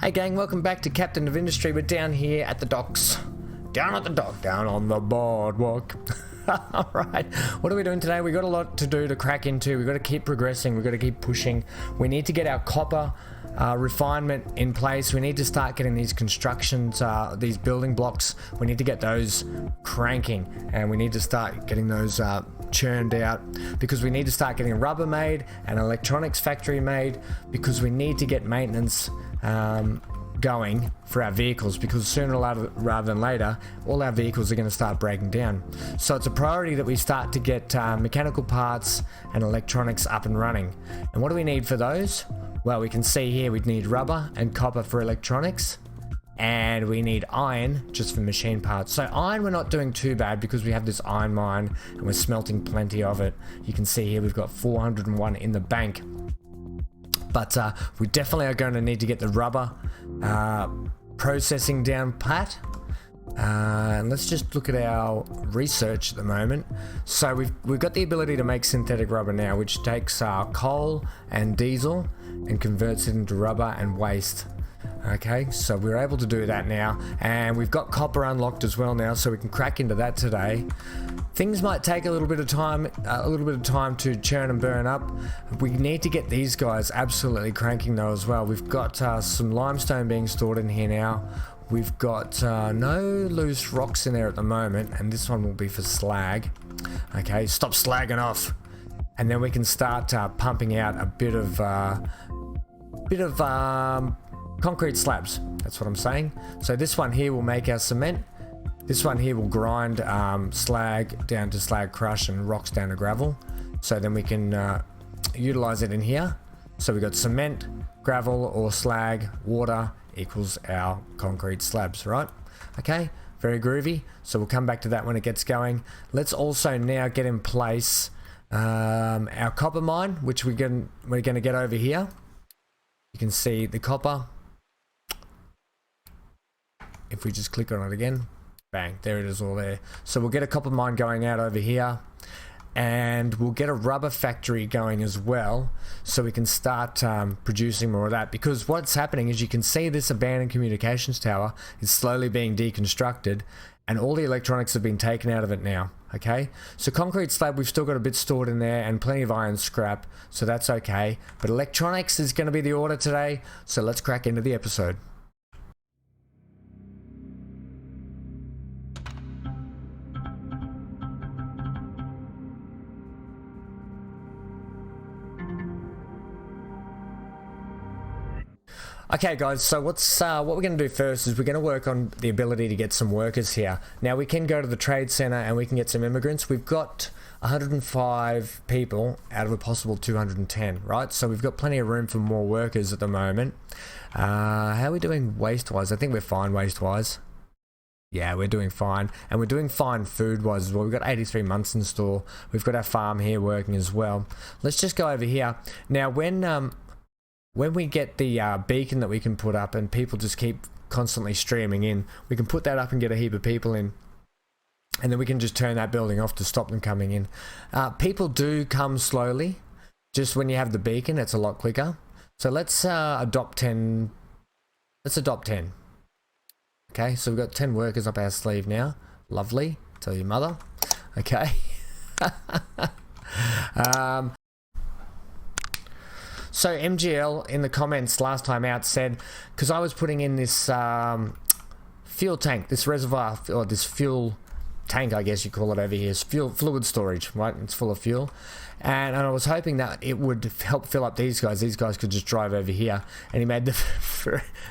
Hey gang, welcome back to Captain of Industry. We're down here at the docks. Down at the dock, down on the boardwalk. Alright, what are we doing today? We got a lot to do to crack into. We've got to keep progressing, we've got to keep pushing. We need to get our copper refinement in place. We need to start getting these constructions, these building blocks. We need to get those cranking, and we need to start getting those churned out, because we need to start getting rubber made and electronics factory made, because we need to get maintenance going for our vehicles, because sooner rather than later all our vehicles are going to start breaking down. So it's a priority that we start to get mechanical parts and electronics up and running. And what do we need for those? Well, we can see here we need rubber and copper for electronics, and we need iron just for machine parts. So iron we're not doing too bad because we have this iron mine and we're smelting plenty of it. You can see here we've got 401 in the bank. But we definitely are going to need to get the rubber processing down pat. And let's just look at our research at the moment. So we've got the ability to make synthetic rubber now, which takes coal and diesel and converts it into rubber and waste. Okay, so we're able to do that now, and we've got copper unlocked as well now, so we can crack into that today. Things might take a little bit of time to churn and burn up. We need to get these guys absolutely cranking though as well. We've got some limestone being stored in here now. We've got no loose rocks in there at the moment, and this one will be for slag. Okay, stop slagging off, and then we can start pumping out a bit of concrete slabs. That's what I'm saying. So this one here will make our cement. This one here will grind slag down to slag crush and rocks down to gravel. So then we can utilize it in here. So we got cement, gravel or slag, water equals our concrete slabs, right? Okay, very groovy. So we'll come back to that when it gets going. Let's also now get in place our copper mine, which we're going to get over here. You can see the copper. If we just click on it again, bang, there it is all there. So we'll get a copper mine going out over here, and we'll get a rubber factory going as well, so we can start producing more of that. Because what's happening is, you can see this abandoned communications tower is slowly being deconstructed, and all the electronics have been taken out of it now. Okay, so concrete slab, we've still got a bit stored in there and plenty of iron scrap, so that's okay. But electronics is going to be the order today, so let's crack into the episode. Okay guys, so what we're going to do first is we're going to work on the ability to get some workers here. Now we can go to the trade center and we can get some immigrants. We've got 105 people out of a possible 210, right? So we've got plenty of room for more workers at the moment. How are we doing waste-wise? I think we're fine waste-wise. Yeah, we're doing fine. And we're doing fine food-wise as well. We've got 83 months in store. We've got our farm here working as well. Let's just go over here. Now when we get the beacon that we can put up and people just keep constantly streaming in, we can put that up and get a heap of people in, and then we can just turn that building off to stop them coming in. People do come slowly. Just when you have the beacon, it's a lot quicker. So let's adopt 10. Let's adopt 10. Okay, so we've got 10 workers up our sleeve now. Lovely. Tell your mother. Okay. So MGL in the comments last time out said, because I was putting in this fuel tank, this reservoir, or this fuel tank, I guess you call it over here, it's fluid storage, right? It's full of fuel. And I was hoping that it would help fill up these guys. These guys could just drive over here. And he made the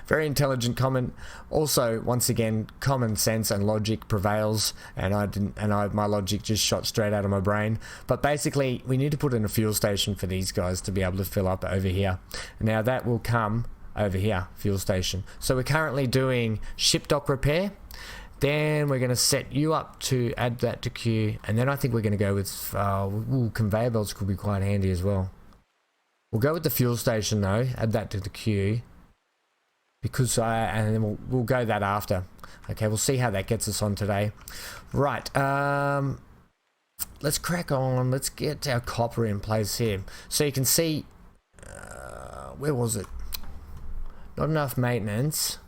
very intelligent comment. Also, once again, common sense and logic prevails. And my logic just shot straight out of my brain. But basically, we need to put in a fuel station for these guys to be able to fill up over here. Now that will come over here, fuel station. So we're currently doing ship dock repair. Then we're going to set you up to add that to queue, and then I think we're going to go with conveyor belts could be quite handy as well. We'll go with the fuel station though, add that to the queue, because and then we'll go that after. Okay, we'll see how that gets us on today. Right, let's crack on. Let's get our copper in place here. So you can see, where was it? Not enough maintenance.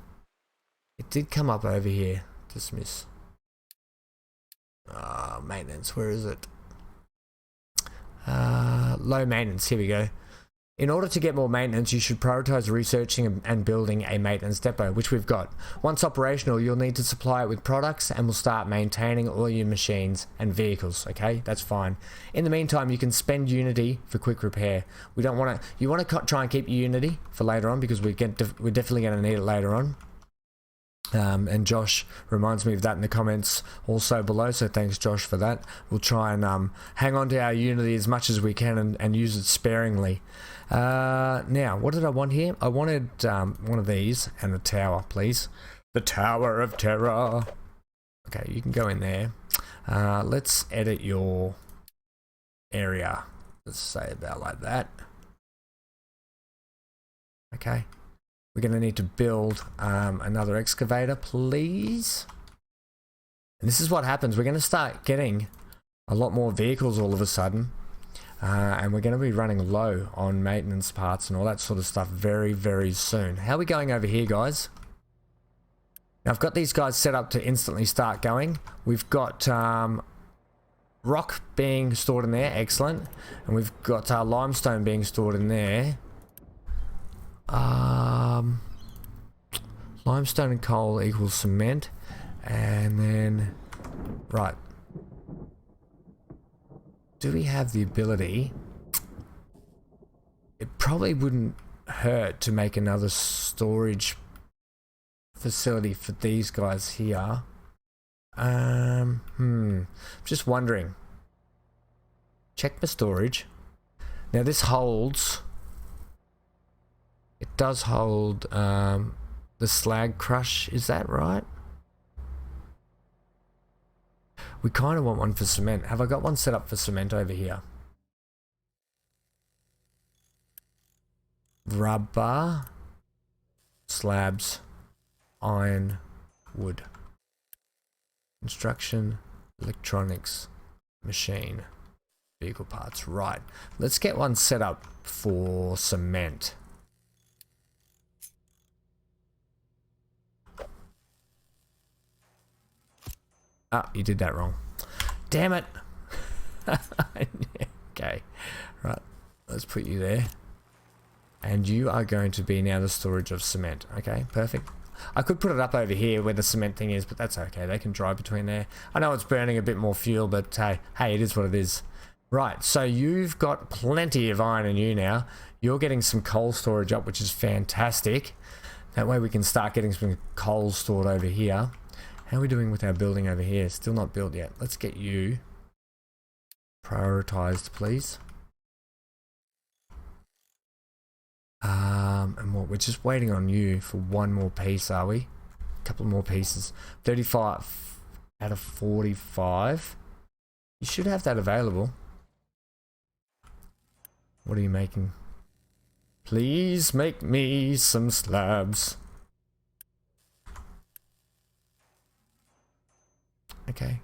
It did come up over here. Dismiss. Maintenance, where is it? Low maintenance, here we go. In order to get more maintenance, you should prioritize researching and building a maintenance depot, which we've got. Once operational, you'll need to supply it with products and we'll start maintaining all your machines and vehicles, okay? That's fine. In the meantime, you can spend Unity for quick repair. We don't want to, you want to try and keep Unity for later on because we're definitely going to need it later on. And Josh reminds me of that in the comments also below, so thanks Josh for that. We'll try and hang on to our Unity as much as we can and use it sparingly. Now, what did I want here? I wanted one of these and a tower, please. The Tower of Terror. Okay, you can go in there. Let's edit your area. Let's say about like that. Okay. We're going to need to build another excavator, please. And this is what happens. We're going to start getting a lot more vehicles all of a sudden. And we're going to be running low on maintenance parts and all that sort of stuff very, very soon. How are we going over here, guys? Now, I've got these guys set up to instantly start going. We've got rock being stored in there. Excellent. And we've got limestone being stored in there. Limestone and coal equals cement, and then right, do we have the ability? It probably wouldn't hurt to make another storage facility for these guys here. Just wondering. Check the storage. Now this holds. It does hold the slag crush, is that right? We kind of want one for cement. Have I got one set up for cement over here? Rubber, slabs, iron, wood. Construction, electronics, machine, vehicle parts. Right, let's get one set up for cement. Ah, you did that wrong. Damn it. Okay. Right. Let's put you there. And you are going to be now the storage of cement. Okay, perfect. I could put it up over here where the cement thing is, but that's okay. They can drive between there. I know it's burning a bit more fuel, but hey, it is what it is. Right, so you've got plenty of iron in you now. You're getting some coal storage up, which is fantastic. That way we can start getting some coal stored over here. How are we doing with our building over here? Still not built yet. Let's get you prioritized, please. And what? We're just waiting on you for one more piece, are we? A couple more pieces. 35 out of 45. You should have that available. What are you making? Please make me some slabs. Okay.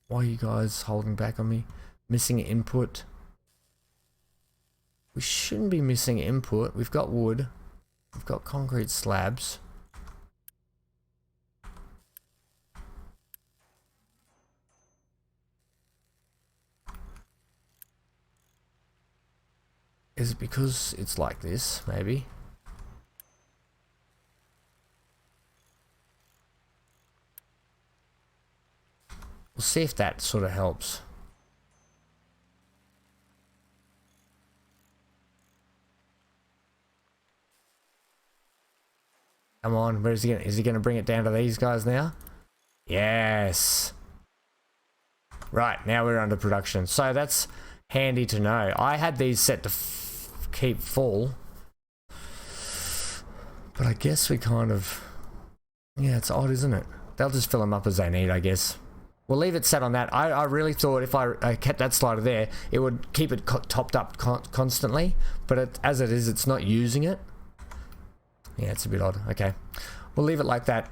Why are you guys holding back on me? Missing input. We shouldn't be missing input. We've got wood. We've got concrete slabs. Is it because it's like this, maybe? We'll see if that sort of helps. Come on, where is he going? Is he going to bring it down to these guys now? Yes. Right, now we're under production. So that's handy to know. I had these set to keep full. But I guess we kind of... Yeah, it's odd, isn't it? They'll just fill them up as they need, I guess. We'll leave it set on that. I really thought if I kept that slider there, it would keep it topped up constantly. But as it is, it's not using it. Yeah, it's a bit odd. Okay. We'll leave it like that.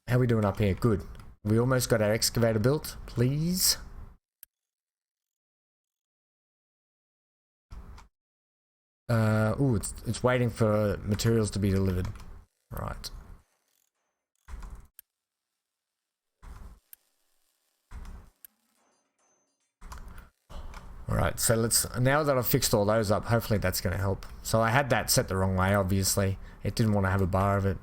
How are we doing up here? Good. We almost got our excavator built. Please. Ooh, it's waiting for materials to be delivered. Right. Alright, so now that I've fixed all those up, hopefully that's going to help. So I had that set the wrong way, obviously. It didn't want to have a bar of it.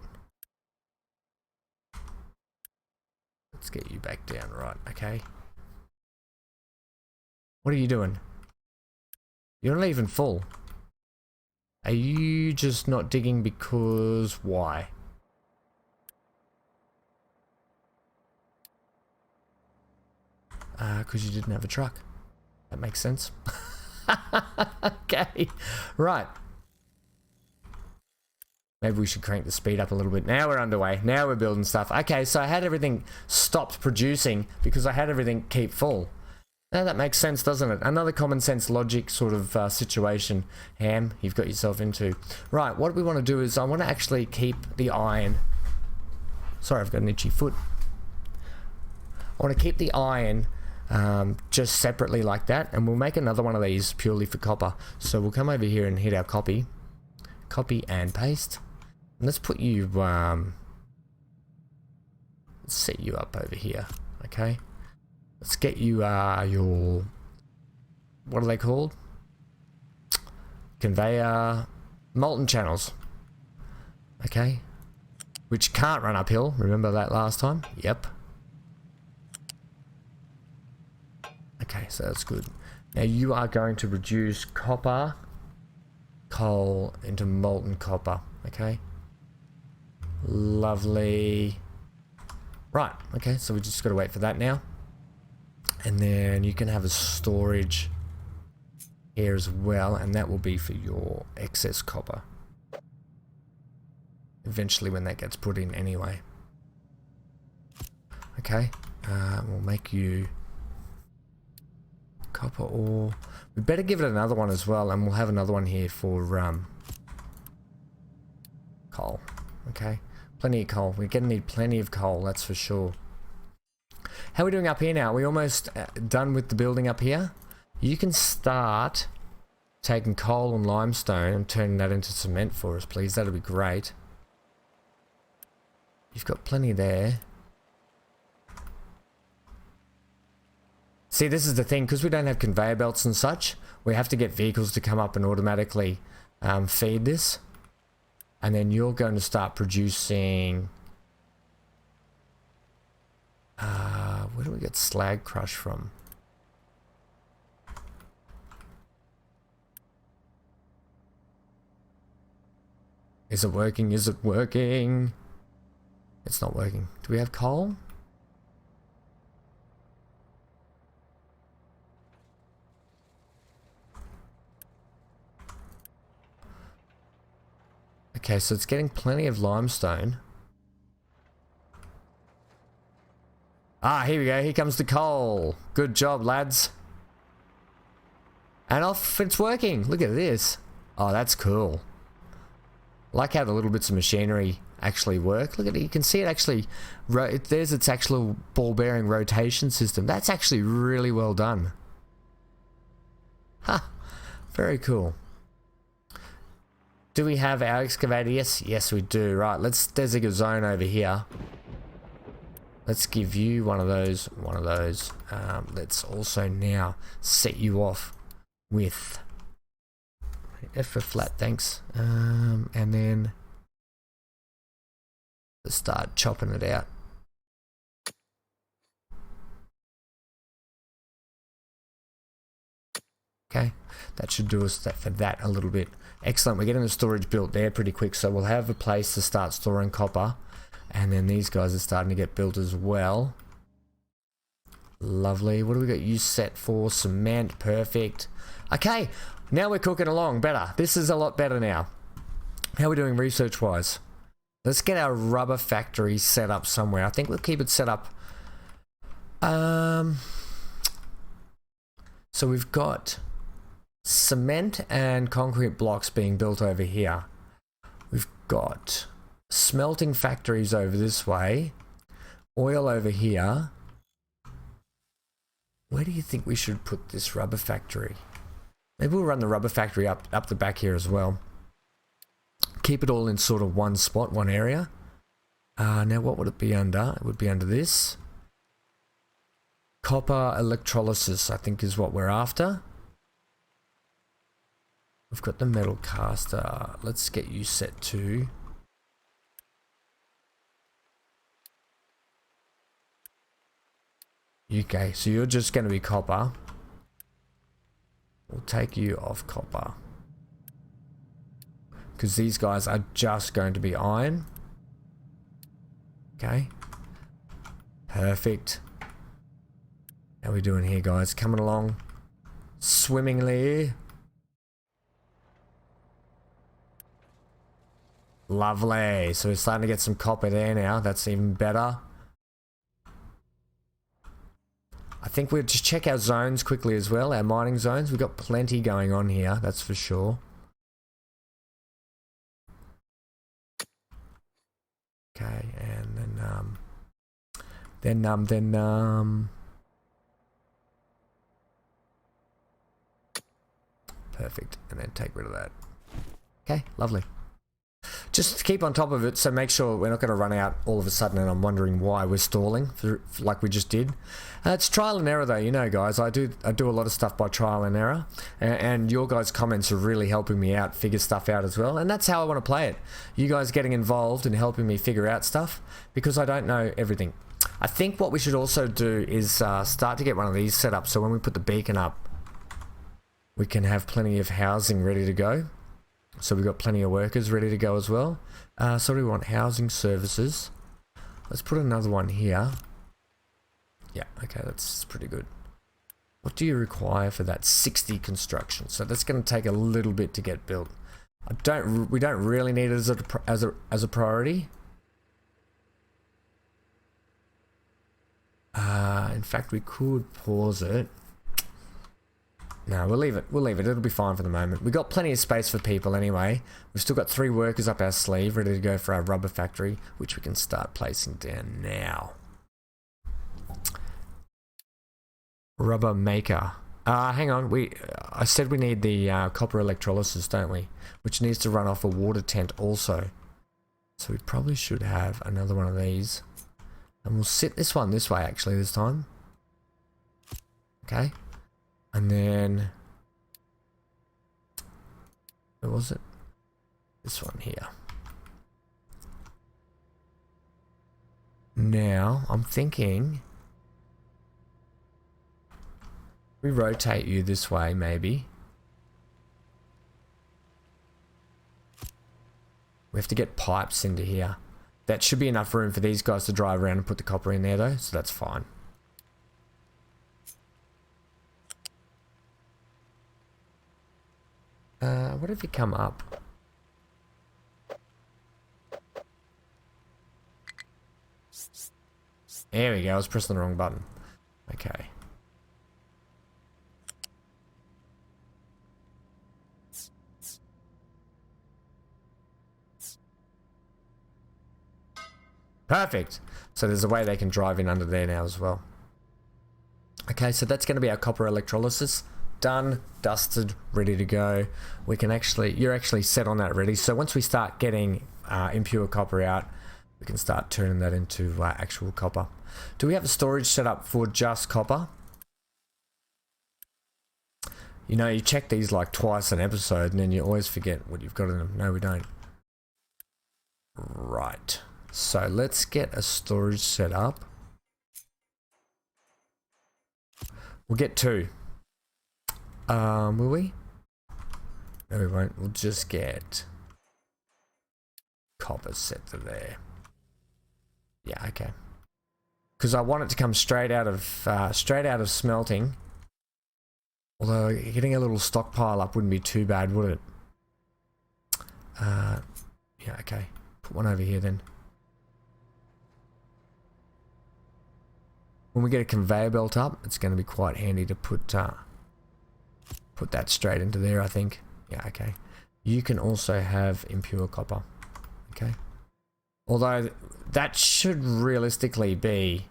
Let's get you back down, right, okay. What are you doing? You're not even full. Are you just not digging because why? Because you didn't have a truck. That makes sense. Okay, right. Maybe we should crank the speed up a little bit. Now we're underway. Now we're building stuff. Okay, so I had everything stopped producing because I had everything keep full. Now that makes sense, doesn't it? Another common sense logic sort of situation, Ham, you've got yourself into. Right, what we want to do is I want to actually keep the iron. Sorry, I've got an itchy foot. I want to keep the iron just separately like that, and we'll make another one of these purely for copper. So we'll come over here and hit our copy and paste, and let's put you let's set you up over here. Okay, let's get you your, what are they called, conveyor molten channels, okay, which can't run uphill. Remember that last time? Yep. Okay, so that's good. Now you are going to reduce copper, coal into molten copper, okay? Lovely. Right, okay, so we just got to wait for that now. And then you can have a storage here as well, and that will be for your excess copper. Eventually when that gets put in anyway. Okay, we'll make you copper ore. We better give it another one as well, and we'll have another one here for coal. Okay, plenty of coal. We're gonna need plenty of coal, that's for sure. How are we doing up here now? Are we almost done with the building up here? You can start taking coal and limestone and turning that into cement for us, please. That'll be great. You've got plenty there. See, this is the thing, because we don't have conveyor belts and such, we have to get vehicles to come up and automatically feed this. And then you're going to start producing... where do we get slag crush from? Is it working? Is it working? It's not working. Do we have coal? Okay, so it's getting plenty of limestone. Ah, here we go. Here comes the coal. Good job, lads. And off it's working. Look at this. Oh, that's cool. Like how the little bits of machinery actually work. Look at it. You can see it actually. There's its actual ball bearing rotation system. That's actually really well done. Ha! Very cool. Do we have our excavator? Yes we do. Right, there's a zone over here. Let's give you one of those. Let's also now set you off with F for flat, thanks. And then let's start chopping it out. Okay, that should do us for that a little bit. Excellent, we're getting the storage built there pretty quick, so we'll have a place to start storing copper. And then these guys are starting to get built as well. Lovely. What do we got you set for? Cement, perfect. Okay, now we're cooking along better. This is a lot better now. How are we doing research-wise? Let's get our rubber factory set up somewhere. I think we'll keep it set up. So we've got cement and concrete blocks being built over here. We've got smelting factories over this way, oil over here. Where do you think we should put this rubber factory? Maybe we'll run the rubber factory up the back here as well. Keep it all in sort of one spot, one area. Now what would it be under? It would be under this. Copper electrolysis, I think, is what we're after. We've got the metal caster. Let's get you set to... Okay, so you're just going to be copper. We'll take you off copper. Because these guys are just going to be iron. Okay. Perfect. How are we doing here, guys? Coming along swimmingly. Lovely. So we're starting to get some copper there now. That's even better. I think we'll just check our zones quickly as well. Our mining zones. We've got plenty going on here. That's for sure. Okay, and then perfect, and then take rid of that. Okay, lovely. Just keep on top of it, so make sure we're not going to run out all of a sudden and I'm wondering why we're stalling like we just did. It's trial and error though, you know, guys. I do a lot of stuff by trial and error, and your guys' comments are really helping me out, figure stuff out as well, and that's how I want to play it. You guys getting involved and helping me figure out stuff, because I don't know everything. I think what we should also do is start to get one of these set up, so when we put the beacon up, we can have plenty of housing ready to go. So we've got plenty of workers ready to go as well. So we want housing services. Let's put another one here. Yeah, okay, that's pretty good. What do you require for that? 60 construction. So that's going to take a little bit to get built. We don't really need it as a priority. In fact, we could pause it. No, we'll leave it. We'll leave it. It'll be fine for the moment. We've got plenty of space for people anyway. We've still got 3 workers up our sleeve ready to go for our rubber factory, which we can start placing down now. Rubber maker. Hang on. I said we need the copper electrolysis, don't we? Which needs to run off a water tent also. So we probably should have another one of these. And we'll sit this one this way actually this time. Okay. And then, where was it? This one here. Now, I'm thinking we rotate you this way, maybe. We have to get pipes into here. That should be enough room for these guys to drive around and put the copper in there though, so that's fine. What if you come up? There we go, I was pressing the wrong button. Okay. Perfect. So there's a way they can drive in under there now as well. Okay, so that's going to be our copper electrolysis. Done, dusted, ready to go. We can you're actually set on that ready. So once we start getting impure copper out, we can start turning that into actual copper. Do we have a storage set up for just copper? You know, you check these like twice an episode and then you always forget what you've got in them. No, we don't. Right. So let's get a storage set up. We'll get 2. Will we? No, we won't. We'll just get copper set to there. Yeah, okay. Because I want it to come straight out of smelting. Although getting a little stockpile up wouldn't be too bad, would it? Yeah, okay. Put one over here then. When we get a conveyor belt up, it's going to be quite handy to put that straight into there, I think. Yeah, okay. You can also have impure copper. Okay. Although that should realistically be,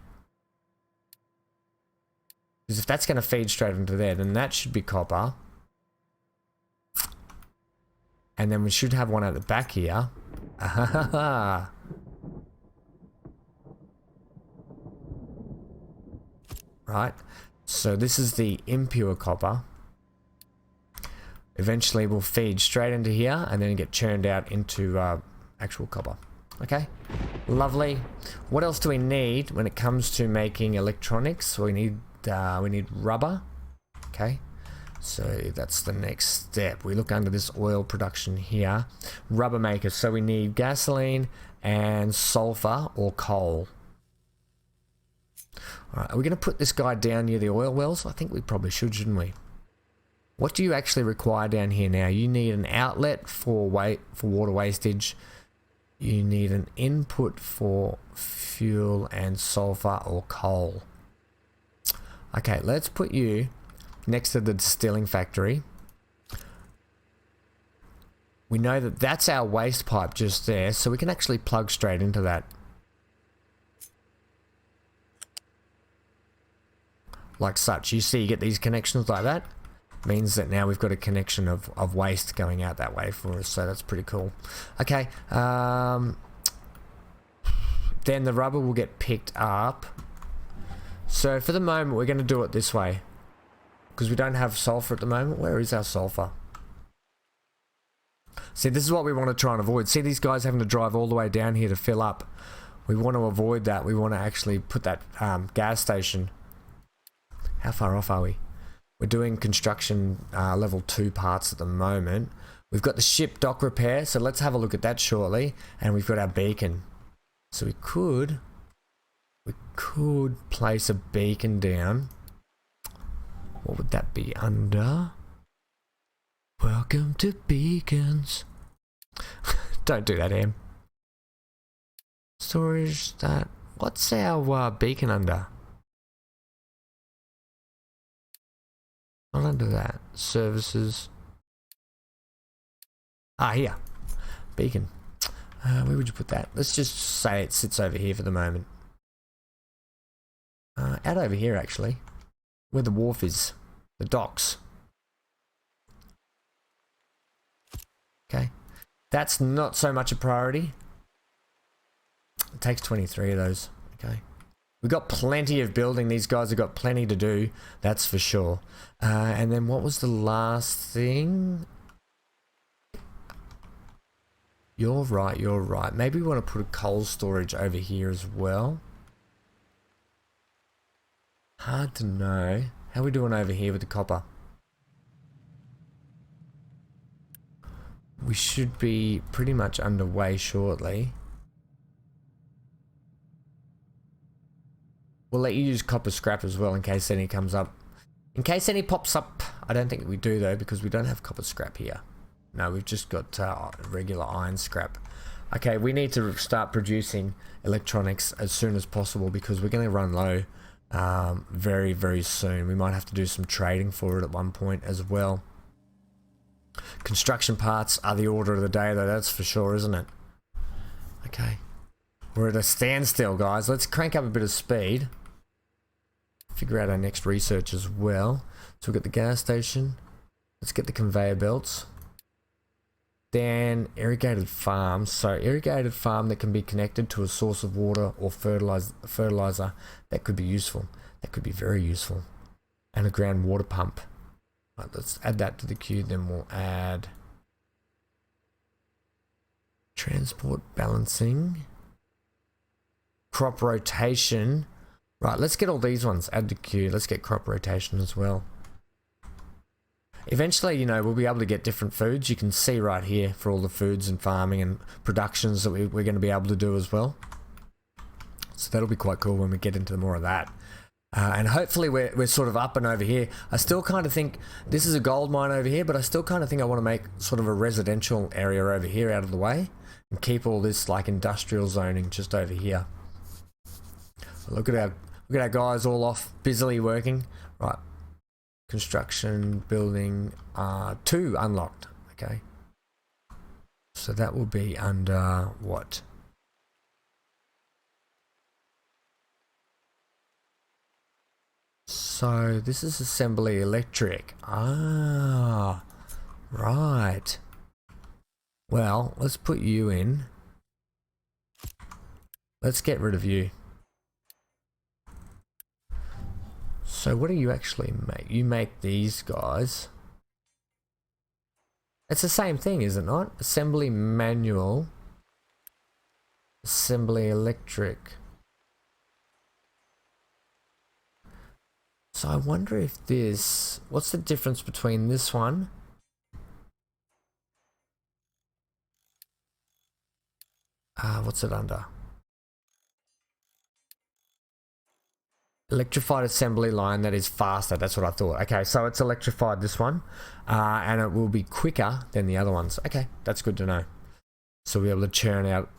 because if that's going to feed straight into there, then that should be copper. And then we should have one at the back here. Ah, right. So this is the impure copper. Eventually will feed straight into here and then get churned out into actual copper. Okay, lovely. What else do we need when it comes to making electronics? We need rubber. Okay, so that's the next step. We look under this oil production here. Rubber makers. So we need gasoline and sulfur or coal. All right, are we going to put this guy down near the oil wells? I think we probably should, shouldn't we? What do you actually require down here now? You need an outlet for water wastage. You need an input for fuel and sulfur or coal. Okay, let's put you next to the distilling factory. We know that that's our waste pipe just there, so we can actually plug straight into that. Like such. You see, you get these connections like that. Means that now we've got a connection of waste going out that way for us, so that's pretty cool. Okay, then the rubber will get picked up. So for the moment we're going to do it this way because we don't have sulfur at the moment. Where is our sulfur? See, this is what we want to try and avoid. See these guys having to drive all the way down here to fill up. We want to avoid that. We want to actually put that gas station. How far off are we? We're doing construction level 2 parts at the moment. We've got the ship dock repair, so let's have a look at that shortly. And we've got our beacon. So we could place a beacon down. What would that be under? Welcome to beacons. Don't do that, Em. Storage that. What's our beacon under? Not under that. Services. Ah, here. Beacon. Where would you put that? Let's just say it sits over here for the moment. Out over here, actually. Where the wharf is. The docks. Okay. That's not so much a priority. It takes 23 of those. Okay. We've got plenty of building. These guys have got plenty to do. That's for sure. And then what was the last thing? You're right, you're right. Maybe we want to put a coal storage over here as well. Hard to know. How are we doing over here with the copper? We should be pretty much underway shortly. We'll let you use copper scrap as well in case any comes up. In case any pops up. I don't think we do though because we don't have copper scrap here. No, we've just got regular iron scrap. Okay, we need to start producing electronics as soon as possible because we're going to run low very, very soon. We might have to do some trading for it at one point as well. Construction parts are the order of the day though, that's for sure, isn't it? Okay. We're at a standstill, guys. Let's crank up a bit of speed. Figure out our next research as well. So we've got the gas station. Let's get the conveyor belts. Then irrigated farms. So irrigated farm that can be connected to a source of water or fertilizer. That could be useful. That could be very useful. And a groundwater pump. Right, let's add that to the queue. Then we'll add transport balancing. Crop rotation. Right, let's get all these ones. Add to queue. Let's get crop rotation as well. Eventually, you know, we'll be able to get different foods. You can see right here for all the foods and farming and productions that we're going to be able to do as well. So that'll be quite cool when we get into more of that. And hopefully we're sort of up and over here. I still kind of think this is a gold mine over here, but I still kind of think I want to make sort of a residential area over here out of the way and keep all this like industrial zoning just over here. Look at our guys all off busily working. Right. Construction, building, 2 unlocked. Okay. So that will be under what? So this is assembly electric. Ah, right. Well, let's put you in. Let's get rid of you. So what do you actually make? You make these guys. It's the same thing, is it not? Assembly manual. Assembly electric. So I wonder if this... What's the difference between this one? What's it under? Electrified assembly line that is faster. That's what I thought. Okay, so it's electrified, this one. And it will be quicker than the other ones. Okay, that's good to know. So we'll be able to churn out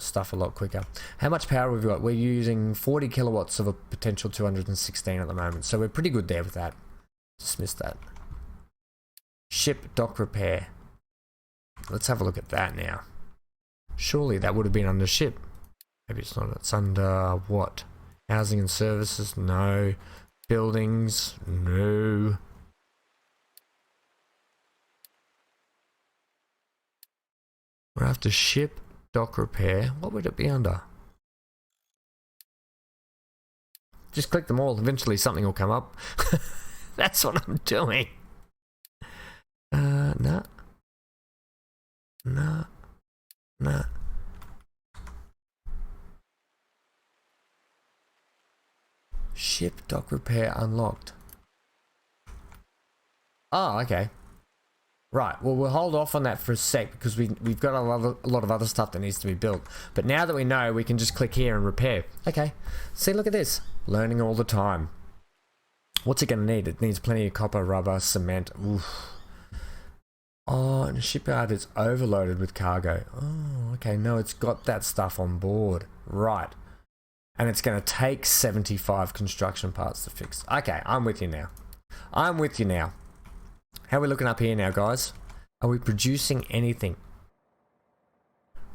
stuff a lot quicker. How much power have we got? We're using 40 kilowatts of a potential 216 at the moment. So we're pretty good there with that. Just missed that. Ship dock repair. Let's have a look at that now. Surely that would have been under ship. Maybe it's not. It's under what? Housing and services? No. Buildings? No. We're after ship, dock repair. What would it be under? Just click them all. Eventually something will come up. That's what I'm doing. No. No. No. Ship dock repair unlocked. Oh, okay. Right, well, we'll hold off on that for a sec because we've got a lot of other stuff that needs to be built. But now that we know, we can just click here and repair. Okay, see, look at this. Learning all the time. What's it going to need? It needs plenty of copper, rubber, cement. Oof. Oh, and the shipyard is overloaded with cargo. Oh, okay, no, it's got that stuff on board. Right. And it's going to take 75 construction parts to fix. Okay, I'm with you now. I'm with you now. How are we looking up here now, guys? Are we producing anything?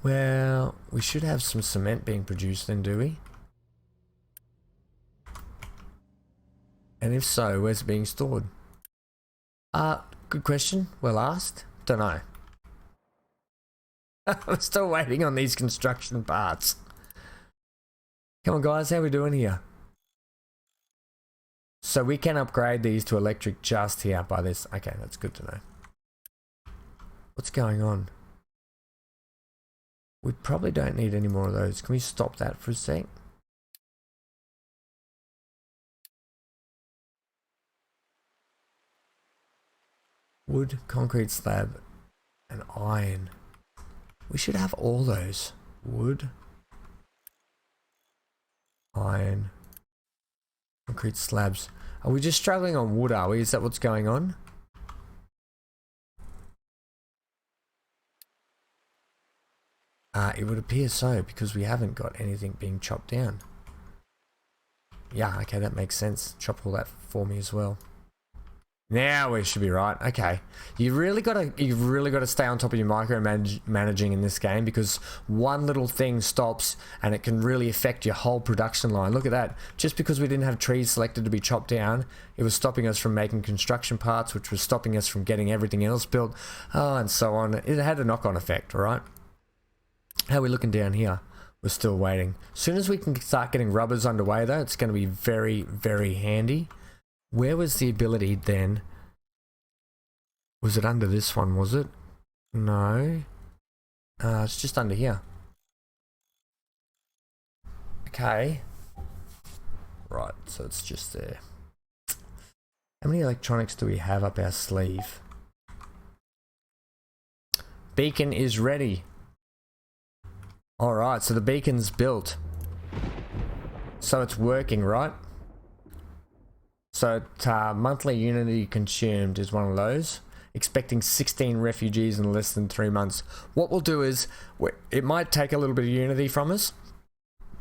Well, we should have some cement being produced then, do we? And if so, where's it being stored? Good question. Well asked. Don't know. I'm still waiting on these construction parts. Come on, guys, how are we doing here? So we can upgrade these to electric just here by this. Okay, that's good to know. What's going on? We probably don't need any more of those. Can we stop that for a sec? Wood, concrete slab, and iron. We should have all those. Wood, iron, concrete slabs. Are we just struggling on wood, are we? Is that what's going on? It would appear so, because we haven't got anything being chopped down. Yeah, okay, that makes sense. Chop all that for me as well. Now we should be right. Okay, you've really got to stay on top of your micromanaging in this game, because one little thing stops and it can really affect your whole production line. Look at that. Just because we didn't have trees selected to be chopped down, it was stopping us from making construction parts, which was stopping us from getting everything else built, and so on. It had a knock-on effect, all right? How are we looking down here? We're still waiting. As soon as we can start getting rubbers underway, though, it's going to be very, very handy. Where was the ability then? Was it under this one, was it? No. It's just under here. Okay. Right, so it's just there. How many electronics do we have up our sleeve? Beacon is ready. Alright, so the beacon's built. So it's working, right? So monthly unity consumed is one of those. Expecting 16 refugees in less than 3 months. What we'll do is, it might take a little bit of unity from us,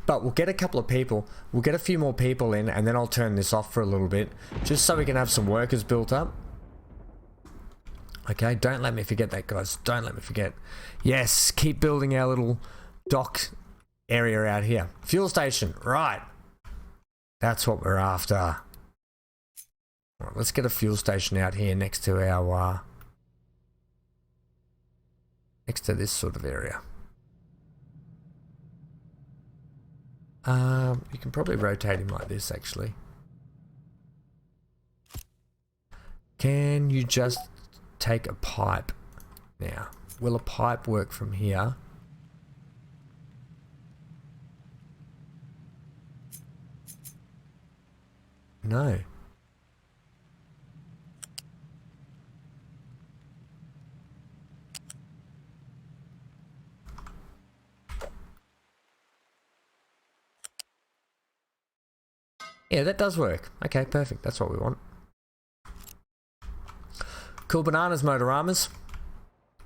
but we'll get a couple of people, we'll get a few more people in, and then I'll turn this off for a little bit, just so we can have some workers built up. Okay, don't let me forget that, guys. Don't let me forget. Yes, keep building our little dock area out here. Fuel station, right. That's what we're after. Right, let's get a fuel station out here next to our next to this sort of area. You can probably rotate him like this actually. Can you just take a pipe now? Will a pipe work from here? No. Yeah, that does work. Okay, perfect. That's what we want. Cool bananas, Motoramas.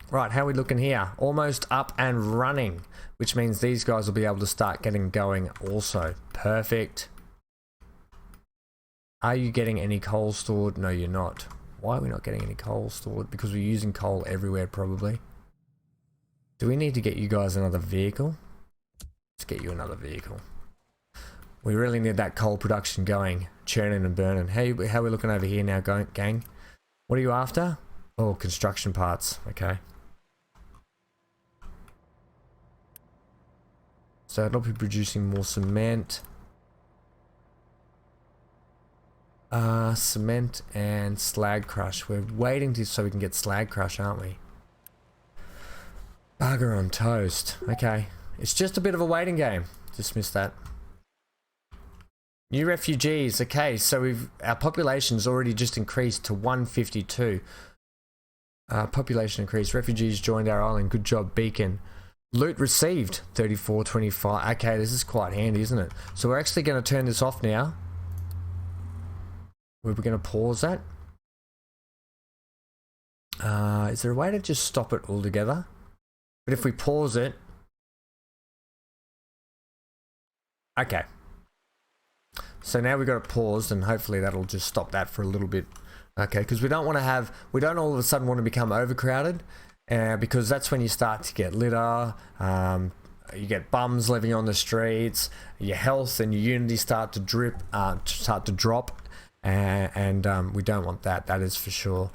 Right, how are we looking here? Almost up and running, which means these guys will be able to start getting going also. Perfect. Are you getting any coal stored? No, you're not. Why are we not getting any coal stored? Because we're using coal everywhere, probably. Do we need to get you guys another vehicle? Let's get you another vehicle. We really need that coal production going, churning and burning. Hey, how are we looking over here now, gang? What are you after? Oh, construction parts. Okay. So it'll be producing more cement. Cement and slag crush. We're waiting so we can get slag crush, aren't we? Bugger on toast. Okay. It's just a bit of a waiting game. Just missed that. New refugees. Okay, so our population's already just increased to 152. Population increased. Refugees joined our island. Good job, Beacon. Loot received 3425. Okay, this is quite handy, isn't it? So we're actually going to turn this off now. We're going to pause that. Is there a way to just stop it altogether? But if we pause it... Okay. So now we've got it paused, and hopefully that'll just stop that for a little bit. Okay, because we don't all of a sudden want to become overcrowded, because that's when you start to get litter, you get bums living on the streets, your health and your unity start to drop, and we don't want that. That is for sure.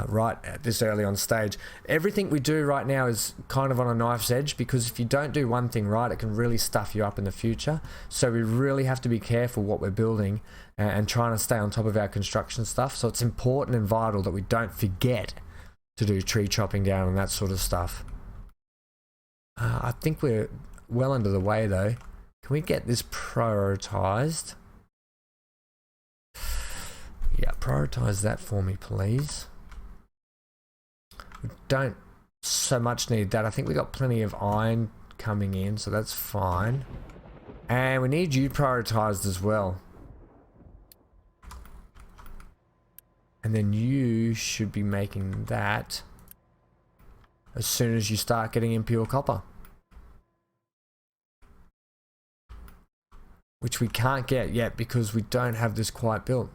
Right at this early on stage, everything we do right now is kind of on a knife's edge, because if you don't do one thing right, it can really stuff you up in the future. So we really have to be careful what we're building and trying to stay on top of our construction stuff. So it's important and vital that we don't forget to do tree chopping down and that sort of stuff. I think we're well under the way though. Can we get this prioritized? Yeah, prioritize that for me, please. We don't so much need that. I think we got plenty of iron coming in, so that's fine. And we need you prioritized as well. And then you should be making that as soon as you start getting impure copper. Which we can't get yet because we don't have this quite built.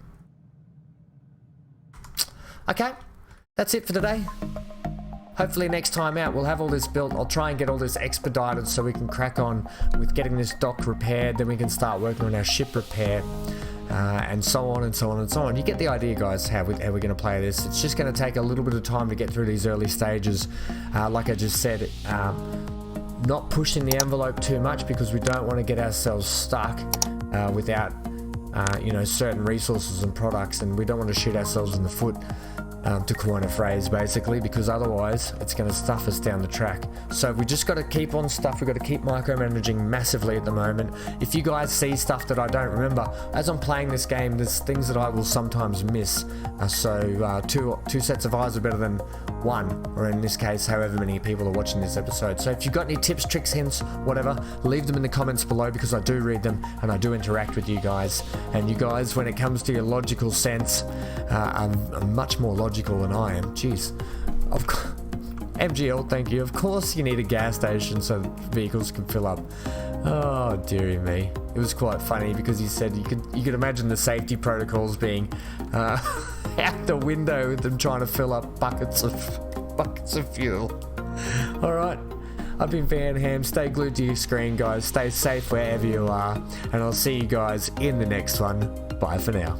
Okay, that's it for today. Hopefully next time out we'll have all this built. I'll try and get all this expedited so we can crack on with getting this dock repaired. Then we can start working on our ship repair. And so on and so on and so on. You get the idea, guys, how we're going to play this. It's just going to take a little bit of time to get through these early stages. Like I just said, not pushing the envelope too much because we don't want to get ourselves stuck without certain resources and products, and we don't want to shoot ourselves in the foot, to coin a phrase, basically, because otherwise it's going to stuff us down the track. So we just got to keep on stuff. We've got to keep micromanaging massively at the moment. If you guys see stuff that I don't remember as I'm playing this game, there's things that I will sometimes miss. Two sets of eyes are better than one, or in this case, however many people are watching this episode. So if you've got any tips, tricks, hints, whatever, leave them in the comments below, because I do read them and I do interact with you guys. And you guys, when it comes to your logical sense, are much more logical than I am. Jeez. MGL, thank you. Of course you need a gas station so vehicles can fill up. Oh, dearie me. It was quite funny because he said you could imagine the safety protocols being out the window with them trying to fill up buckets of fuel. Alright. I've been Van Ham. Stay glued to your screen, guys. Stay safe wherever you are. And I'll see you guys in the next one. Bye for now.